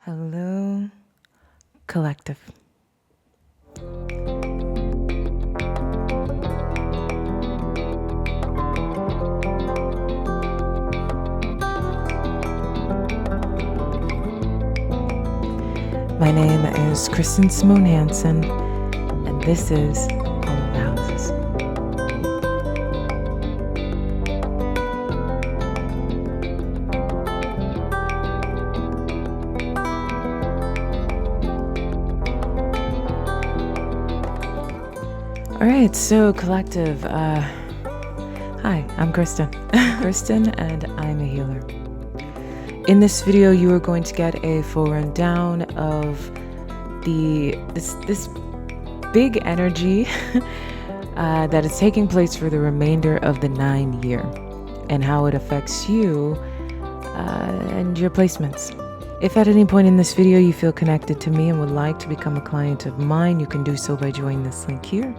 Hello, collective. My name is Kristen Simone Hansen, and this is Home of the Houses. All right, so collective. Hi, I'm Kristen. Kristen, and I'm a healer. In this video, you are going to get a full rundown of this big energy that is taking place for the remainder of the 9-year, and how it affects you and your placements. If at any point in this video you feel connected to me and would like to become a client of mine, you can do so by joining this link here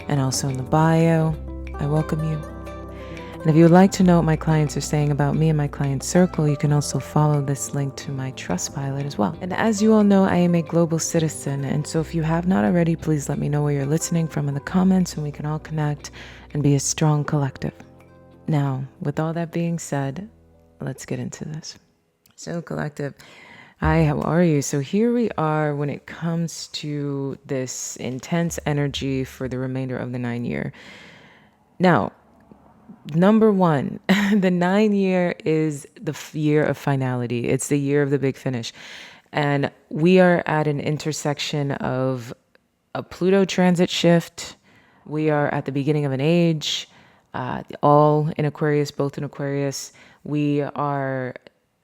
and also in the bio. I welcome you. And if you would like to know what my clients are saying about me and my client circle, you can also follow this link to my Trustpilot as well. And as you all know, I am a global citizen. And so if you have not already, please let me know where you're listening from in the comments and we can all connect and be a strong collective. Now, with all that being said, let's get into this. So collective, hi, how are you? So here we are when it comes to this intense energy for the remainder of the 9-year. Now, number one, the 9-year is the year of finality. It's the year of the big finish. And we are at an intersection of a Pluto transit shift. We are at the beginning of an age, all in Aquarius, both in Aquarius. We are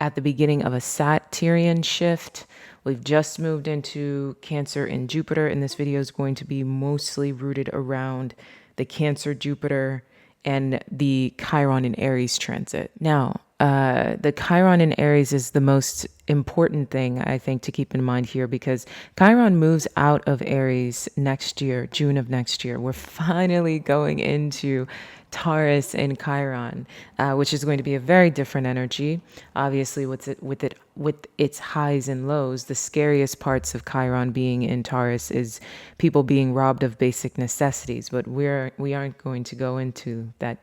at the beginning of a Saturn shift. We've just moved into Cancer and Jupiter, and this video is going to be mostly rooted around the Cancer Jupiter and the Chiron in Aries transit. Now, the Chiron in Aries is the most important thing, I think, to keep in mind here, because Chiron moves out of Aries next year, June of next year. We're finally going into Taurus and Chiron, which is going to be a very different energy. Obviously, with its highs and lows, the scariest parts of Chiron being in Taurus is people being robbed of basic necessities. But we aren't going to go into that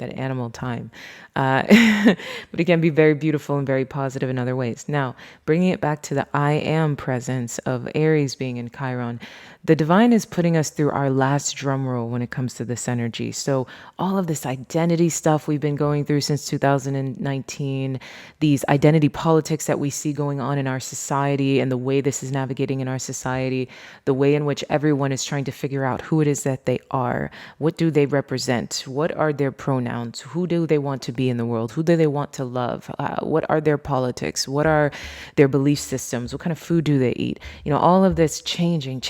animal time. But it can be very beautiful and very positive in other ways. Now, bringing it back to the I am presence of Aries being in Chiron, the divine is putting us through our last drum roll when it comes to this energy. So all of this identity stuff we've been going through since 2019, these identity politics that we see going on in our society and the way this is navigating in our society, the way in which everyone is trying to figure out who it is that they are, what do they represent, what are their pronouns, who do they want to be in the world, who do they want to love, what are their politics, what are their belief systems, what kind of food do they eat, all of this changing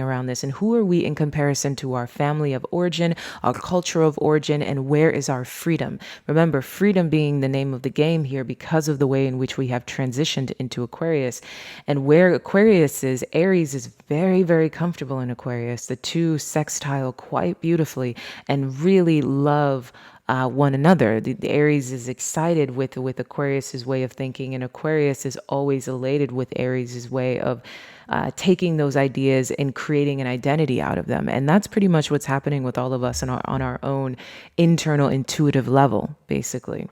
around this. And who are we in comparison to our family of origin, our culture of origin, and where is our freedom? Remember, freedom being the name of the game here because of the way in which we have transitioned into Aquarius. And where Aquarius is, Aries is very, very comfortable in Aquarius. The two sextile quite beautifully and really love one another. The Aries is excited with Aquarius's way of thinking, and Aquarius is always elated with Aries's way of taking those ideas and creating an identity out of them. And that's pretty much what's happening with all of us on our own internal intuitive level, basically.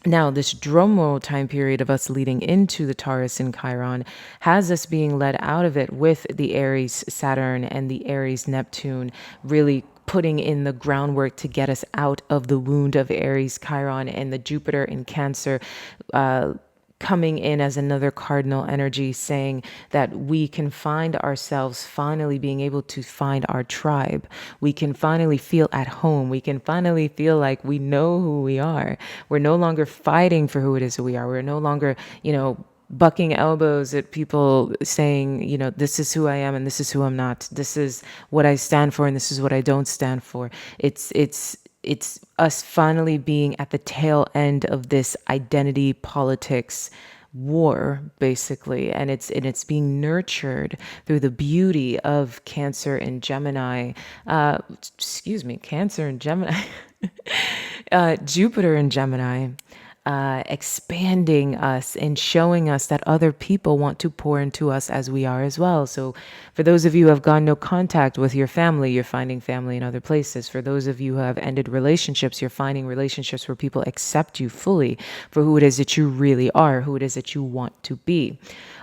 Now, this drumroll time period of us leading into the Taurus and Chiron has us being led out of it with the Aries Saturn and the Aries Neptune really putting in the groundwork to get us out of the wound of Aries Chiron, and the Jupiter in Cancer coming in as another cardinal energy, saying that we can find ourselves finally being able to find our tribe. We can finally feel at home. We can finally feel like we know who we are. We're no longer fighting for who it is who we are. We're no longer, bucking elbows at people saying, this is who I am and this is who I'm not. This is what I stand for and this is what I don't stand for. It's us finally being at the tail end of this identity politics war, basically, and it's being nurtured through the beauty of Cancer and Gemini. Cancer and Gemini, Jupiter and Gemini. expanding us and showing us that other people want to pour into us as we are as well. So for those of you who have gone no contact with your family, you're finding family in other places. For those of you who have ended relationships, you're finding relationships where people accept you fully for who it is that you really are, who it is that you want to be.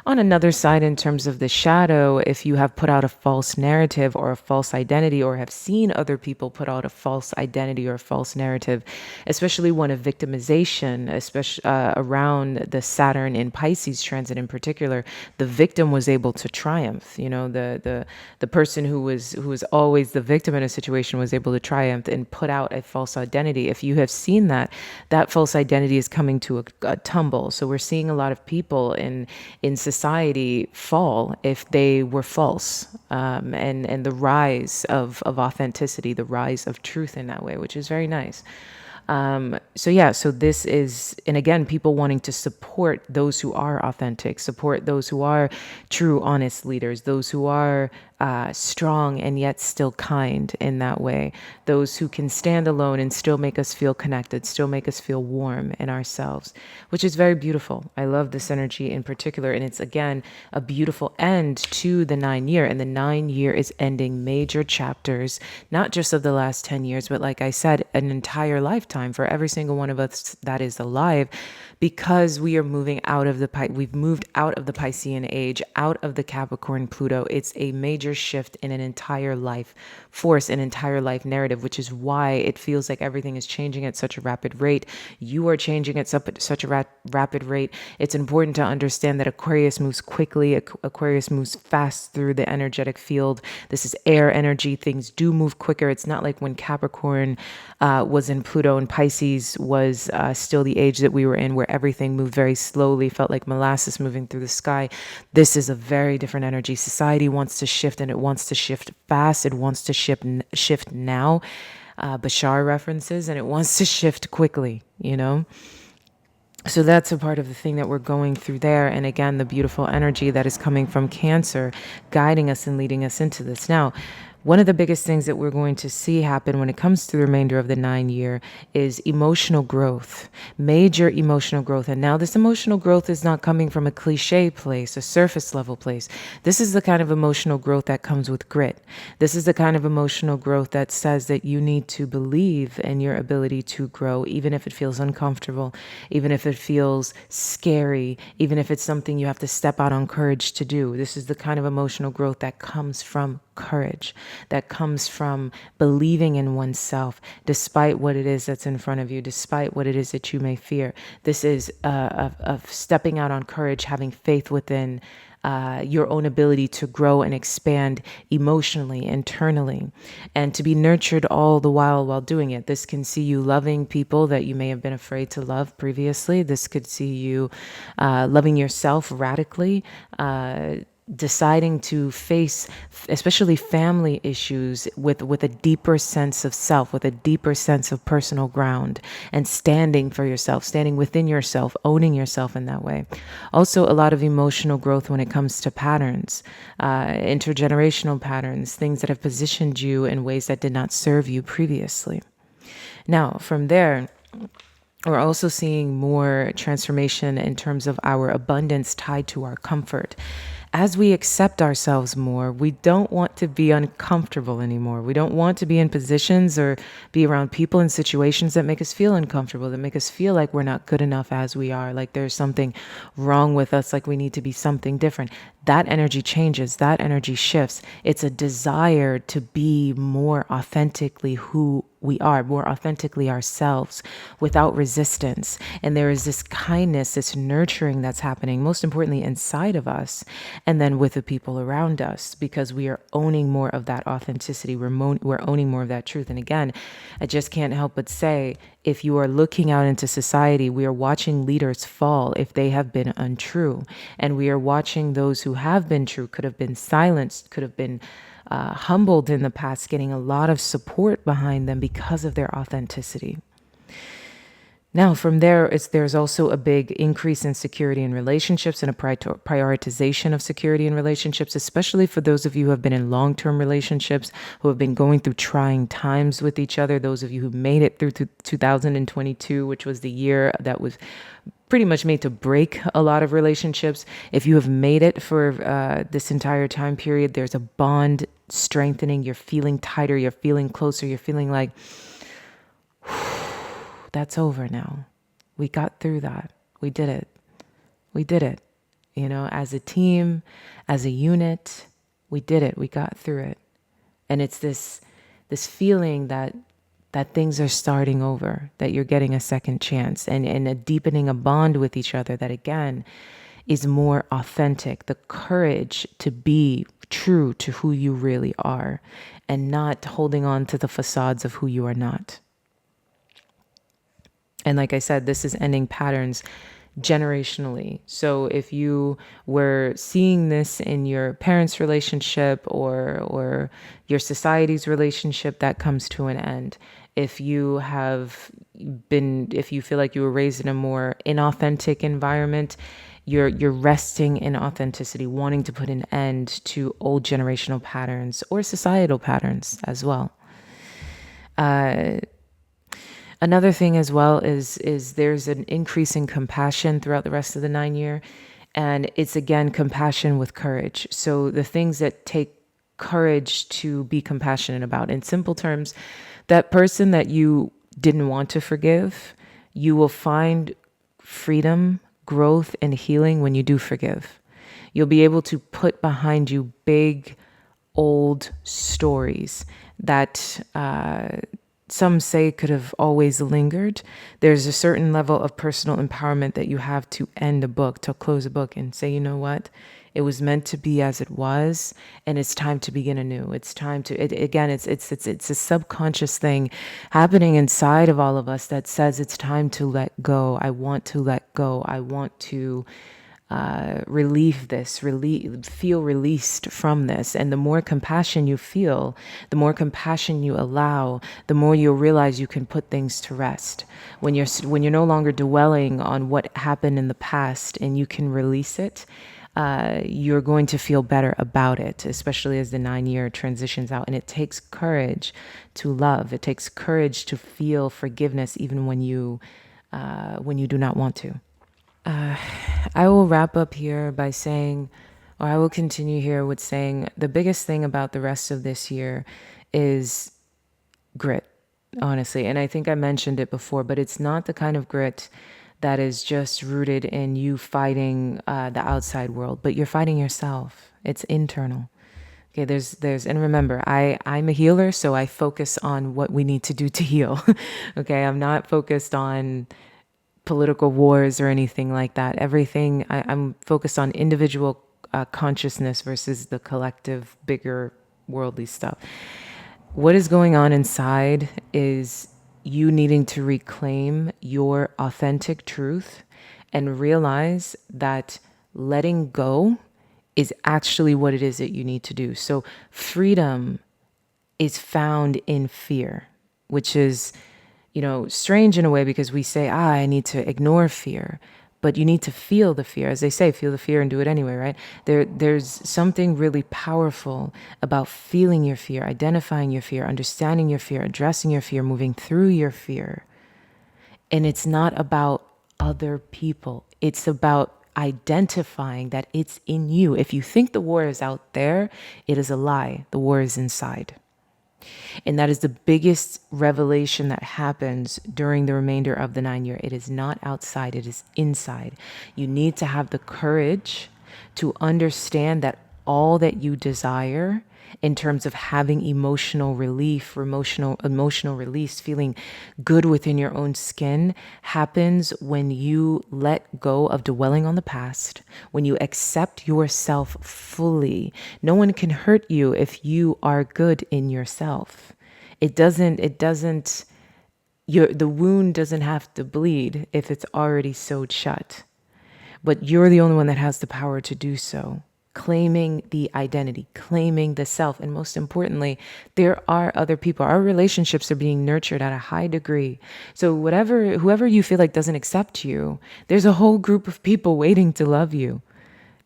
On another side, in terms of the shadow, if you have put out a false narrative or a false identity, or have seen other people put out a false identity or a false narrative, especially one of victimization, especially around the Saturn in Pisces transit in particular, the victim was able to triumph. You know, the person who was always the victim in a situation was able to triumph and put out a false identity. If you have seen that, that false identity is coming to a tumble. So we're seeing a lot of people in society fall if they were false, and the rise of authenticity, the rise of truth in that way, which is very nice. So this is, and again, people wanting to support those who are authentic, support those who are true, honest leaders, those who are strong and yet still kind in that way, those who can stand alone and still make us feel connected, still make us feel warm in ourselves, which is very beautiful. I love this energy in particular. And it's, again, a beautiful end to the 9-year. And the 9-year is ending major chapters, not just of the last 10 years, but like I said, an entire lifetime for every single one of us that is alive, because we are moving out of we've moved out of the Piscean age, out of the Capricorn Pluto. It's a major shift in an entire life force, an entire life narrative, which is why it feels like everything is changing at such a rapid rate. You are changing at such a rapid rate. It's important to understand that Aquarius moves quickly. Aquarius moves fast through the energetic field. This is air energy. Things do move quicker. It's not like when Capricorn was in Pluto and Pisces was still the age that we were in, where everything moved very slowly, felt like molasses moving through the sky. This is a very different energy. Society wants to shift, and it wants to shift fast. It wants to shift now. Bashar references, and it wants to shift quickly, you know? So that's a part of the thing that we're going through there. And again, the beautiful energy that is coming from Cancer, guiding us and leading us into this. Now, one of the biggest things that we're going to see happen when it comes to the remainder of the 9-year is emotional growth, major emotional growth. And now this emotional growth is not coming from a cliche place, a surface level place. This is the kind of emotional growth that comes with grit. This is the kind of emotional growth that says that you need to believe in your ability to grow, even if it feels uncomfortable, even if it feels scary, even if it's something you have to step out on courage to do. This is the kind of emotional growth that comes from courage, that comes from believing in oneself, despite what it is that's in front of you, despite what it is that you may fear. This is of stepping out on courage, having faith within your own ability to grow and expand emotionally, internally, and to be nurtured all the while doing it. This can see you loving people that you may have been afraid to love previously. This could see you loving yourself radically, deciding to face especially family issues with a deeper sense of self, with a deeper sense of personal ground, and standing for yourself, standing within yourself, owning yourself in that way. Also, a lot of emotional growth when it comes to patterns, intergenerational patterns, things that have positioned you in ways that did not serve you previously. Now, from there, we're also seeing more transformation in terms of our abundance tied to our comfort. As we accept ourselves more, we don't want to be uncomfortable anymore. We don't want to be in positions or be around people in situations that make us feel uncomfortable, that make us feel like we're not good enough as we are, like there's something wrong with us, like we need to be something different. That energy changes, that energy shifts. It's a desire to be more authentically who we are, more authentically ourselves, without resistance. And there is this kindness, this nurturing that's happening, most importantly inside of us, and then with the people around us, because we are owning more of that authenticity. We're owning more of that truth. And again, I just can't help but say, if you are looking out into society, we are watching leaders fall if they have been untrue. And we are watching those who have been true, could have been silenced, could have been humbled in the past, getting a lot of support behind them because of their authenticity. Now, from there, there's also a big increase in security in relationships and a prioritization of security in relationships, especially for those of you who have been in long-term relationships, who have been going through trying times with each other. Those of you who made it through to 2022, which was the year that was pretty much made to break a lot of relationships. If you have made it for this entire time period, there's a bond strengthening. You're feeling tighter. You're feeling closer. You're feeling like, that's over now. We got through that. We did it. We did it. You know, as a team, as a unit, we did it. We got through it. And it's this feeling that things are starting over, that you're getting a second chance and a deepening a bond with each other that, again, is more authentic. The courage to be true to who you really are and not holding on to the facades of who you are not. And like I said, this is ending patterns generationally. So if you were seeing this in your parents' relationship or your society's relationship, that comes to an end. If you feel like you were raised in a more inauthentic environment, you're resting in authenticity, wanting to put an end to old generational patterns or societal patterns as well. Another thing as well is there's an increase in compassion throughout the rest of the 9-year. And it's, again, compassion with courage. So the things that take courage to be compassionate about. In simple terms, that person that you didn't want to forgive, you will find freedom, growth, and healing when you do forgive. You'll be able to put behind you big, old stories that some say could have always lingered. There's a certain level of personal empowerment that you have to end a book, to close a book and say, you know what? It was meant to be as it was, and it's time to begin anew. It's time to, it's a subconscious thing happening inside of all of us that says it's time to let go. I want to let go. I want to feel released from this. And the more compassion you feel, the more compassion you allow, the more you'll realize you can put things to rest. When you're no longer dwelling on what happened in the past and you can release it, you're going to feel better about it, especially as the 9-year transitions out. And it takes courage to love. It takes courage to feel forgiveness even when you do not want to. I will wrap up here by saying, or I will continue here with saying, the biggest thing about the rest of this year is grit, honestly. And I think I mentioned it before, but it's not the kind of grit that is just rooted in you fighting the outside world, but you're fighting yourself. It's internal. Okay, and remember, I'm a healer, so I focus on what we need to do to heal. Okay, I'm not focused on political wars or anything like that. Everything, I'm focused on individual consciousness versus the collective, bigger, worldly stuff. What is going on inside is you needing to reclaim your authentic truth and realize that letting go is actually what it is that you need to do. So freedom is found in fear, which is, strange in a way, because we say, I need to ignore fear, but you need to feel the fear. As they say, feel the fear and do it anyway, right? There's something really powerful about feeling your fear, identifying your fear, understanding your fear, addressing your fear, moving through your fear. And it's not about other people. It's about identifying that it's in you. If you think the war is out there, it is a lie. The war is inside. And that is the biggest revelation that happens during the remainder of the 9-year. It is not outside, it is inside. You need to have the courage to understand that all that you desire in terms of having emotional relief, or emotional release, feeling good within your own skin, happens when you let go of dwelling on the past, when you accept yourself fully. No one can hurt you if you are good in yourself. The wound doesn't have to bleed if it's already sewed shut. But you're the only one that has the power to do so. claiming the identity, claiming the self. And most importantly, there are other people. Our relationships are being nurtured at a high degree. So whoever you feel like doesn't accept you, there's a whole group of people waiting to love you.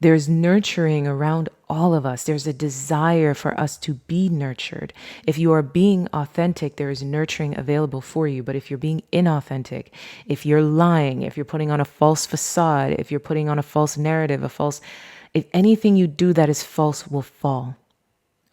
There's nurturing around all of us. There's a desire for us to be nurtured. If you are being authentic, there is nurturing available for you. But if you're being inauthentic, if you're lying, if you're putting on a false facade, if you're putting on a false narrative, if anything you do that is false will fall.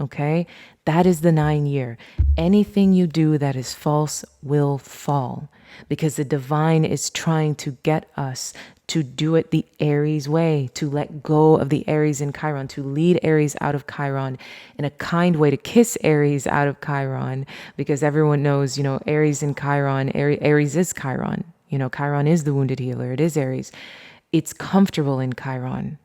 Okay? That is the 9-year. Anything you do that is false will fall, because the divine is trying to get us to do it the Aries way, to let go of the Aries in Chiron, to lead Aries out of Chiron in a kind way, to kiss Aries out of Chiron, because everyone knows, Aries in Chiron, Aries is Chiron. Chiron is the wounded healer. It is Aries. It's comfortable in Chiron.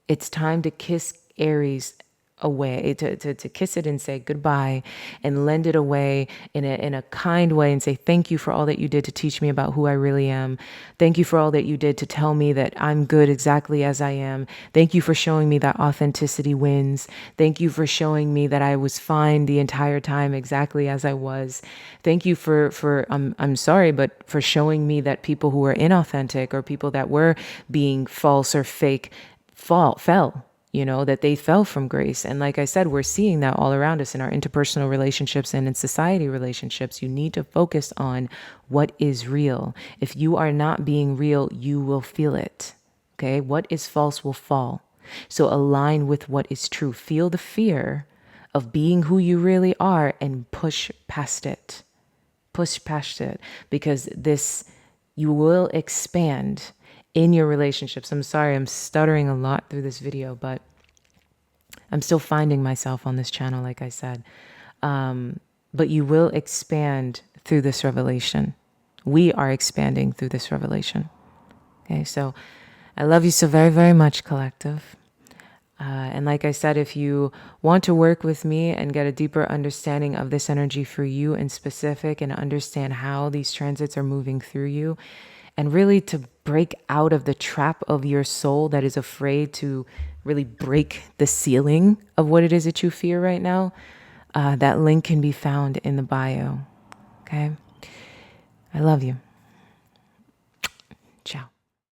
It's time to kiss Aries away, to kiss it and say goodbye, and lend it away in a kind way, and say thank you for all that you did to teach me about who I really am. Thank you for all that you did to tell me that I'm good exactly as I am. Thank you for showing me that authenticity wins. Thank you for showing me that I was fine the entire time exactly as I was. Thank you for I'm sorry, but for showing me that people who were inauthentic, or people that were being false or fake, fell, that they fell from grace. And like I said, we're seeing that all around us in our interpersonal relationships and in society relationships. You need to focus on what is real. If you are not being real, you will feel it. Okay? What is false will fall. So align with what is true. Feel the fear of being who you really are and push past it. Push past it, because you will expand in your relationships. I'm sorry, I'm stuttering a lot through this video, but I'm still finding myself on this channel, like I said. But you will expand through this revelation. We are expanding through this revelation. Okay, so I love you so very, very much, collective. And like I said, if you want to work with me and get a deeper understanding of this energy for you in specific, and understand how these transits are moving through you, and really to break out of the trap of your soul that is afraid to really break the ceiling of what it is that you fear right now, that link can be found in the bio. Okay? I love you.